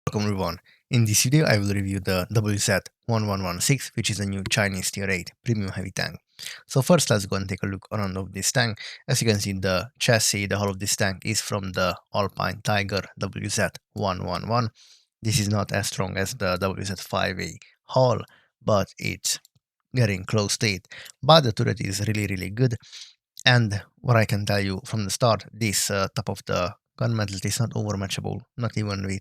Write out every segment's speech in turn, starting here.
Welcome everyone. In this video, I will review the WZ-111-6, which is a new Chinese Tier 8 premium heavy tank. So first, let's go and take a look around of this tank. As you can see, the chassis, the hull of this tank is from the Alpine Tiger WZ-111. This is not as strong as the WZ-5A hull, but it's getting close to it. But the turret is really good. And what I can tell you from the start, this top of the gun metal is not overmatchable, not even with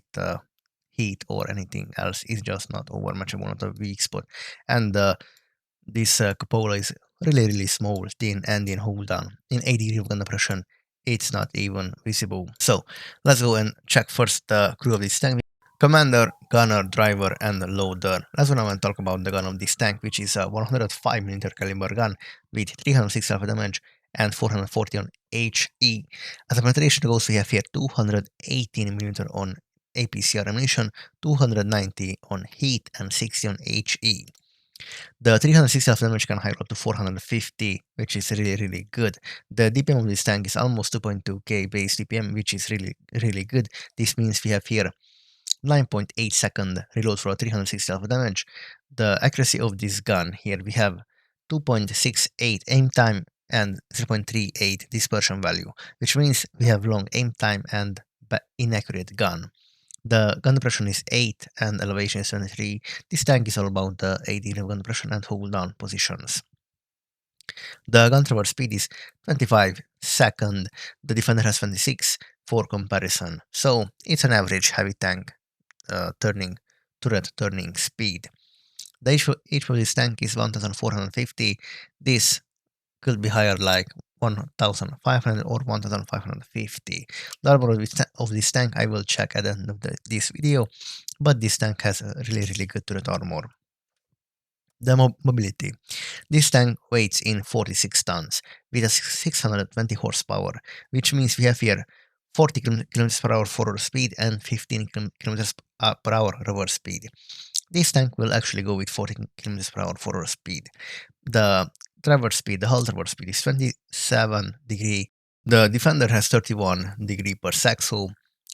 heat or anything else. It's just not overmatchable, not a weak spot. And this cupola is really small, thin, and in hold down. In 80 degree of gun depression, it's not even visible. So let's go and check first the crew of this tank. Commander, gunner, driver, and loader. Let's go now and talk about the gun of this tank, which is a 105mm caliber gun with 306 alpha damage and 440 on HE. As a penetration goes, we have here 218mm on APCR ammunition, 290 on heat, and 60 on HE. The 360 alpha damage can high up to 450, which is really good. The DPM of this tank is almost 2.2k base DPM, which is really good. This means we have here 9.8 second reload for 360 alpha damage. The accuracy of this gun here, we have 2.68 aim time and 0.38 dispersion value, which means we have long aim time and inaccurate gun. The gun depression is 8 and elevation is 23. This tank is all about the 80 gun depression and hold down positions. The gun traverse speed is 25 second. The Defender has 26 for comparison. So it's an average heavy tank turret turning speed. The HP of this tank is 1450. This could be higher, like 1500 or 1550. The armor of this tank I will check at the end of this video, but this tank has a really good turret armor. The mobility. This tank weighs in 46 tons with a 620 horsepower, which means we have here 40 km per hour forward speed and 15 km per hour reverse speed. This tank will actually go with 40 km per hour forward speed. The traverse speed, the hull traverse speed is 27 degree. The Defender has 31 degree per sec, so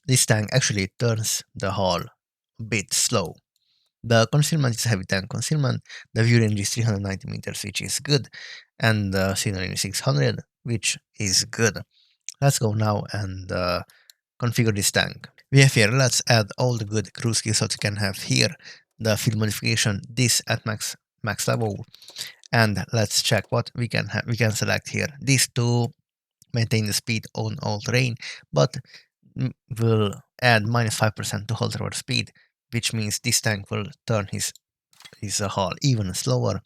this tank actually turns the hull a bit slow. The concealment is a heavy tank concealment. The view range is 390 meters, which is good, and the signal range is 600, which is good. Let's go now and configure this tank. We have here, let's add all the good cruise skills that you can have here. The field modification, this at max level, and let's check what we can have. We can select here this to maintain the speed on all terrain, but will add -5% to hull traverse speed, which means this tank will turn his hull even slower,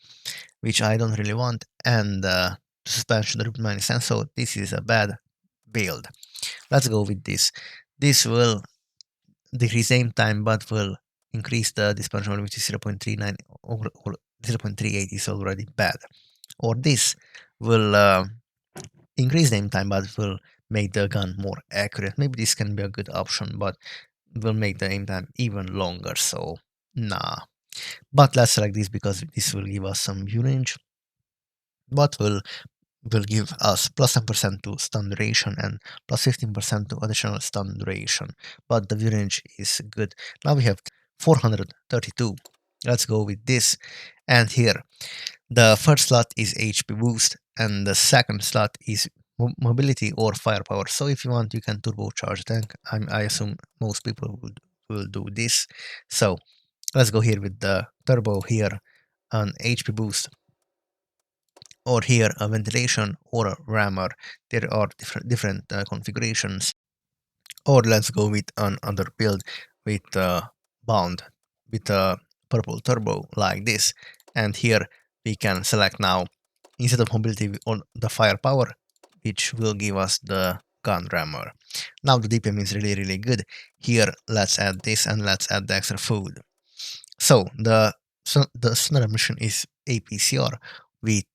which I don't really want, and suspension drop -10, so this is a bad build. Let's go with this. This will decrease aim time, but will increase the dispersion value, which is 0.39 or 0.38 is already bad. Or this will increase the aim time, but will make the gun more accurate. Maybe this can be a good option, but will make the aim time even longer, so nah. But let's select this because this will give us some view range, but will give us plus 10% to stun duration and plus 15% to additional stun duration, but the view range is good. Now we have 432. Let's go with this, and here the first slot is HP boost and the second slot is mobility or firepower. So if you want, you can turbocharge tank. I assume most people will do this. So let's go here with the turbo, here an HP boost, or here a ventilation or a rammer. There are different configurations. Or let's go with another build with bound with a purple turbo like this, and here we can select now instead of mobility on the firepower, which will give us the gun rammer. Now the DPM is really good. Here let's add this and let's add the extra food. So the standard ammunition is APCR with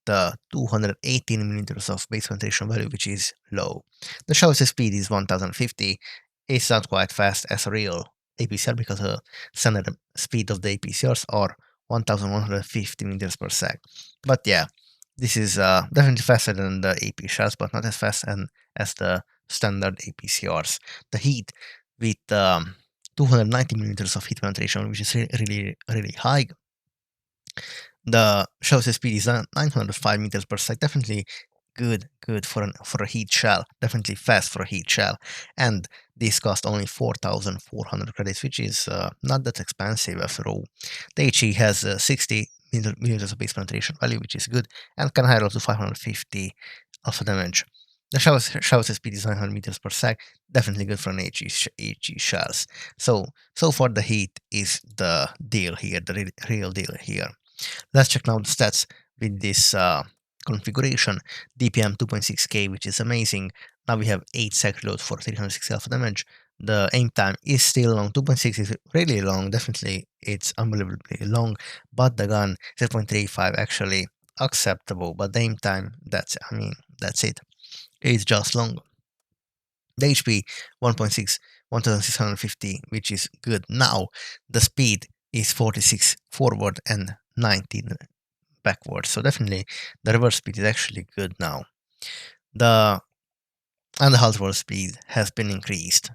218 millimeters of base penetration value, which is low. The shell speed is 1050. It's not quite fast as a real APCR because the standard speed of the APCRs are 1150 meters per sec. But yeah, this is definitely faster than the AP shells, but not as fast as the standard APCRs. The heat with 290 millimeters of hit penetration, which is really high. The shells speed is 905 meters per second. Definitely good for a heat shell. Definitely fast for a heat shell. And this cost only 4,400 credits, which is not that expensive after all. The HE has 60 millimeters of base penetration value, which is good, and can hire up to 550 alpha damage. The shell's speed is 900 meters per sec. Definitely good for an HE shells. So far the heat is the deal here, the real deal here. Let's check now the stats with this configuration. DPM 2.6k, which is amazing. Now we have 8 sec reload for 360 alpha damage. The aim time is still long. 2.6 is really long. Definitely, it's unbelievably long. But the gun 0.35 actually acceptable. But the aim time, that's it. It's just long. The HP 1.6, 1650, which is good. Now the speed is 46 forward and 19 backwards. So definitely the reverse speed is actually good now. The halt roll speed has been increased.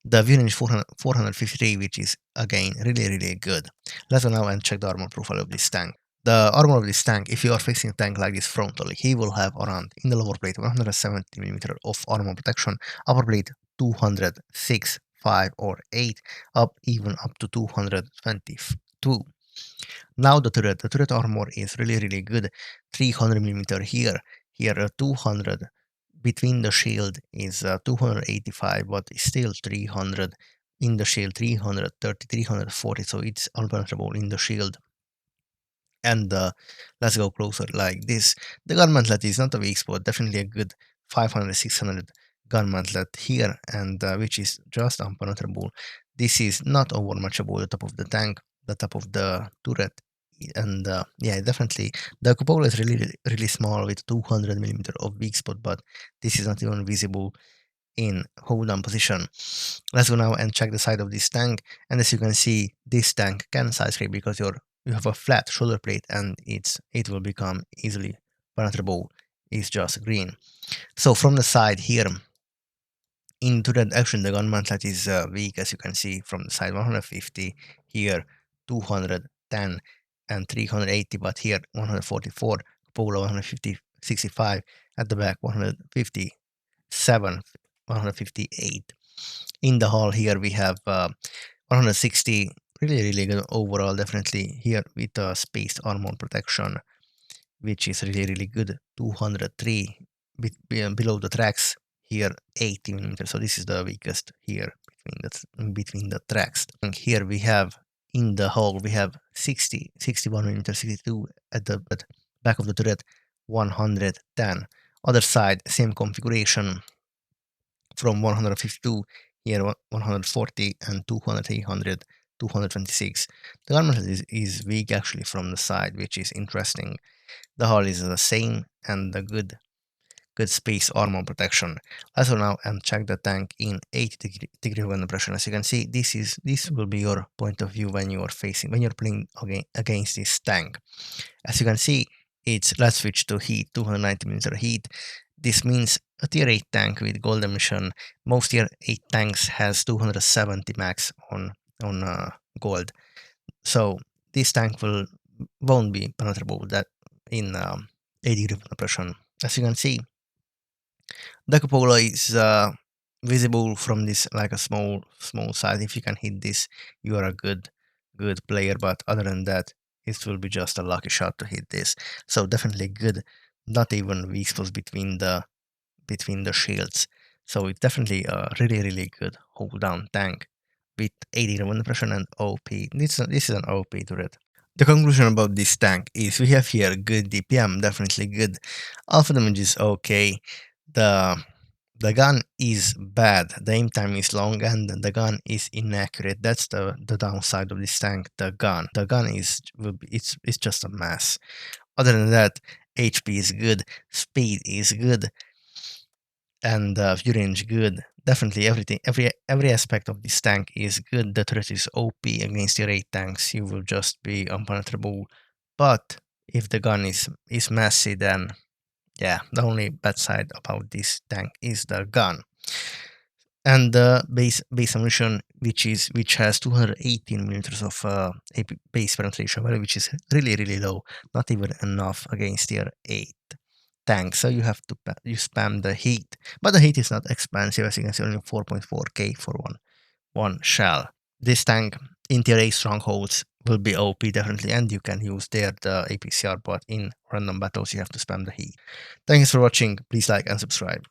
The view range 453, which is again really good. Let's go now and check the armor profile of this tank. The armor of this tank, if you are facing a tank like this frontally, he will have around in the lower plate 170mm of armor protection, upper plate 206, 5 or 8, even up to 222. Now the turret armor is really good. 300mm here 200. Between the shield is 285, but still 300 in the shield, 330, 340. So it's unpenetrable in the shield. And let's go closer like this. The gun mantlet is not a weak spot. Definitely a good 500, 600 gun mantlet here, and which is just unpenetrable. This is not overmatchable. The top of the tank, the top of the turret, and yeah, definitely the cupola is really small with 200mm of weak spot, but this is not even visible in hold down position. Let's go now and check the side of this tank, and as you can see, this tank can side scrape because you have a flat shoulder plate and it will become easily penetrable. It's just green. So from the side here, into that action, the gun mantlet is weak, as you can see from the side. 150 here, 210 and 380, but here 144, Polo 150, 65 at the back, 157, 158. In the hall here we have 160, really good overall. Definitely here with spaced armor protection, which is really good. 203 below the tracks here, 80mm. So this is the weakest here between the tracks. And here we have in the hall we have 60, 61mm, 62 at the back of the turret, 110. Other side, same configuration from 152 here, 140 and 200, 300, 226. The garment is weak actually from the side, which is interesting. The hull is the same and the good space armor protection. Let's go now and check the tank in 80 degree wind pressure. As you can see, this will be your point of view when you're playing against this tank. As you can see, let's switch to heat, 290mm heat. This means a tier 8 tank with gold emission. Most tier 8 tanks has 270 max on gold. So this tank won't be penetrable that in 80 degree pressure. As you can see, the cupola is visible from this like a small size. If you can hit this, you are a good player. But other than that, it will be just a lucky shot to hit this. So definitely good. Not even weak spots between the shields. So it's definitely a really good hold down tank with 80 wind pressure and OP. This is an OP turret. The conclusion about this tank is we have here good DPM, definitely good. Alpha damage is okay. The gun is bad, the aim time is long, and the gun is inaccurate. That's the downside of this tank. The gun is it's just a mess. Other than that, HP is good, speed is good, and view range good. Definitely every aspect of this tank is good. The turret is OP against your 8 tanks. You will just be unpenetrable. But if the gun is messy, then yeah, the only bad side about this tank is the gun. and the base ammunition, which has 218 millimeters of AP base penetration value, which is really low, not even enough against tier 8 tanks. So you have to you spam the heat, but the heat is not expensive, as you can see, only 4.4k for one shell. This tank in tier 8 strongholds will be OP definitely, and you can use there the APCR, but in random battles you have to spam the heat. Thanks for watching. Please like and subscribe.